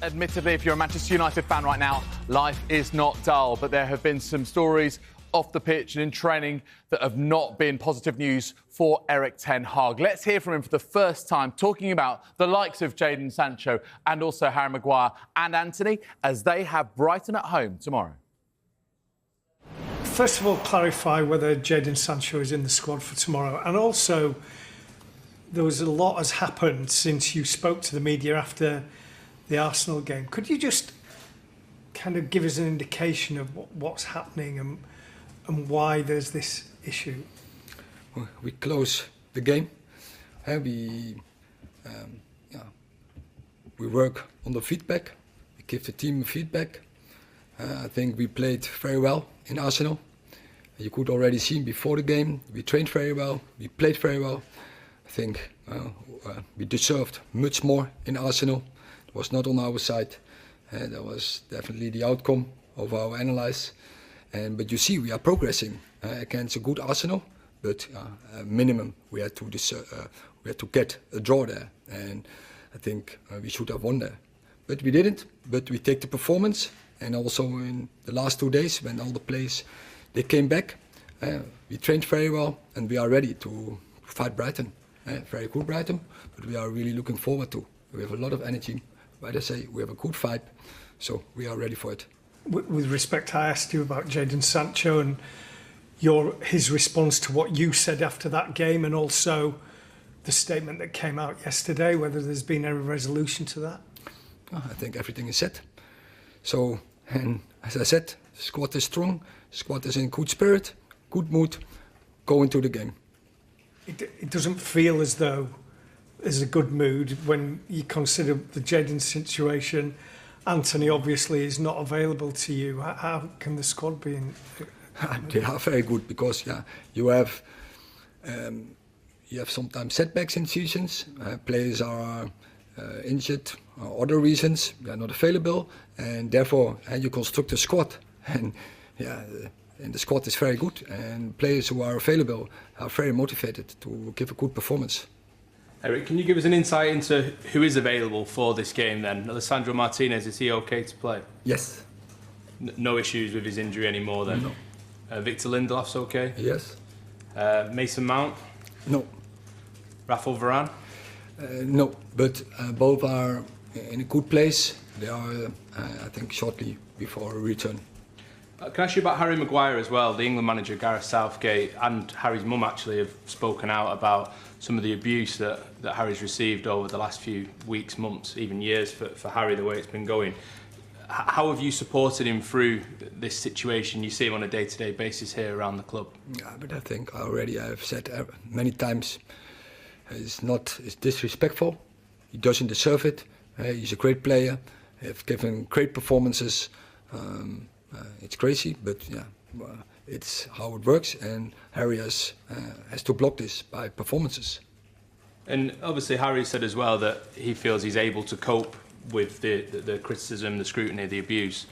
Admittedly, if you're a Manchester United fan right now, life is not dull, but there have been some stories off the pitch and in training that have not been positive news for Erik ten Hag. Let's hear from him for the first time, talking about the likes of Jadon Sancho and also Harry Maguire and Anthony as they have Brighton at home tomorrow. First of all, clarify whether Jadon Sancho is in the squad for tomorrow. And also, there was a lot has happened since you spoke to the media after the Arsenal game. Could you just kind of give us an indication of what's happening and why there's this issue? We close the game. We work on the feedback. We give the team feedback. I think we played very well in Arsenal. You could already see before the game, we trained very well, we played very well. I think we deserved much more in Arsenal. It was not on our side. That was definitely the outcome of our analysis. But you see, we are progressing against a good Arsenal. But minimum, we had to get a draw there, and I think we should have won there. But we didn't. But we take the performance, and also in the last 2 days when all the players they came back, we trained very well, and we are ready to fight Brighton. Very good Brighton, but we are really looking forward to. We have a lot of energy. But I say we have a good fight, so we are ready for it. With respect, I asked you about Jadon Sancho and his response to what you said after that game, and also the statement that came out yesterday, whether there's been any resolution to that. I think everything is set. So, and as I said, the squad is strong, the squad is in good spirit, good mood, go into the game. It doesn't feel as though there's a good mood when you consider the Jadon situation. Anthony obviously is not available to you. How can the squad be in? They are very good because you have sometimes setbacks in seasons. Players are injured or other reasons. They are not available, and therefore you construct a squad. And the squad is very good, and players who are available are very motivated to give a good performance. Erik, can you give us an insight into who is available for this game then? Alessandro Martinez, is he okay to play? Yes. No issues with his injury anymore then? No. Victor Lindelof's okay? Yes. Mason Mount? No. Rafael Varane? No, but both are in a good place. They are, I think, shortly before a return. Can I ask you about Harry Maguire as well? The England manager Gareth Southgate and Harry's mum actually have spoken out about some of the abuse that Harry's received over the last few weeks, months, even years for Harry, the way it's been going. How have you supported him through this situation? You see him on a day-to-day basis here around the club. Yeah, but I think already I've said many times, it's disrespectful. He doesn't deserve it. He's a great player. He's given great performances. It's crazy, but it's how it works, and Harry has to block this by performances. And obviously Harry said as well that he feels he's able to cope with the criticism, the scrutiny, the abuse.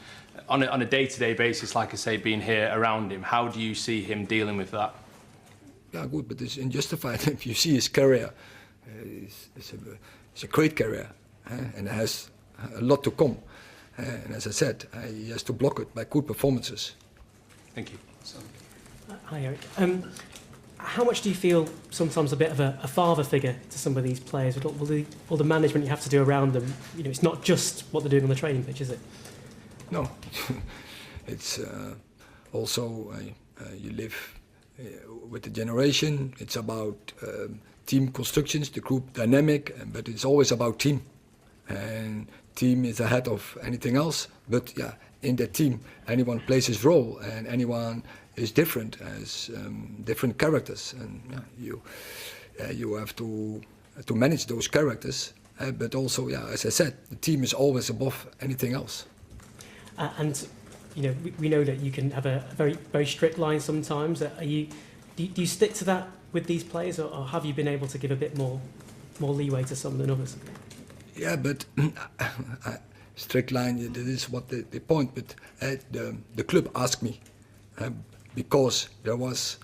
On a day-to-day basis, like I say, being here around him, how do you see him dealing with that? Yeah, good, but it's unjustified. If you see his career, it's a great career, and it has a lot to come. And as I said, he has to block it by good performances. Thank you. Hi, Erik. How much do you feel sometimes a bit of a father figure to some of these players? All the management you have to do around them, it's not just what they're doing on the training pitch, is it? No. It's also, you live with the generation. It's about team constructions, the group dynamic, but it's always about team. And team is ahead of anything else, but in that team anyone plays his role, and anyone is different, has different characters, and you have to manage those characters, but also as I said, the team is always above anything else. And we know that you can have a very, very strict line sometimes. Do you stick to that with these players, or have you been able to give a bit more leeway to some than others? Yeah, but strict line, that is what the point. But the club asked me because there was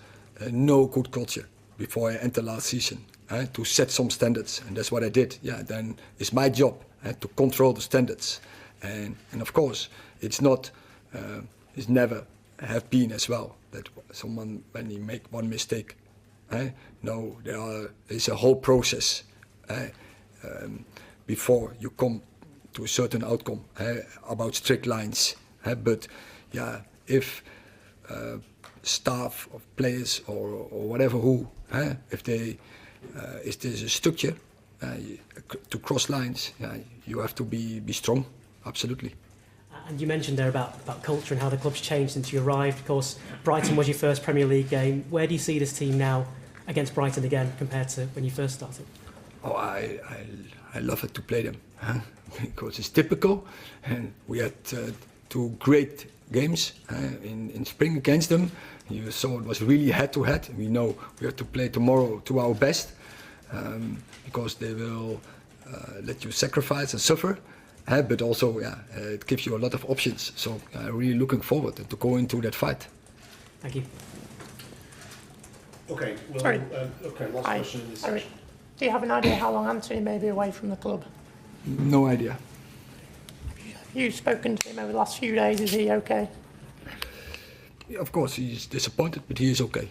no good culture before I entered last season to set some standards, and that's what I did. Yeah, then it's my job to control the standards. And of course, it's not, it's never have been as well that someone, when you make one mistake, no, there's a whole process before you come to a certain outcome about strict lines. But yeah, if staff of players or whatever if there's a structure to cross lines, you have to be strong, absolutely. And you mentioned there about culture and how the club's changed since you arrived. Of course, Brighton was your first Premier League game. Where do you see this team now against Brighton again compared to when you first started? Oh, I love it to play them because it's typical, and we had 2 great games in spring against them. You saw it was really head-to-head. We know we have to play tomorrow to our best because they will let you sacrifice and suffer. But also, it gives you a lot of options. So I'm really looking forward to go into that fight. Thank you. Okay, well, Sorry. last Hi, question in this Harry. section. Do you have an idea how long Anthony may be away from the club? No idea. Have you spoken to him over the last few days? Is he okay? Of course, he's disappointed, but he is okay.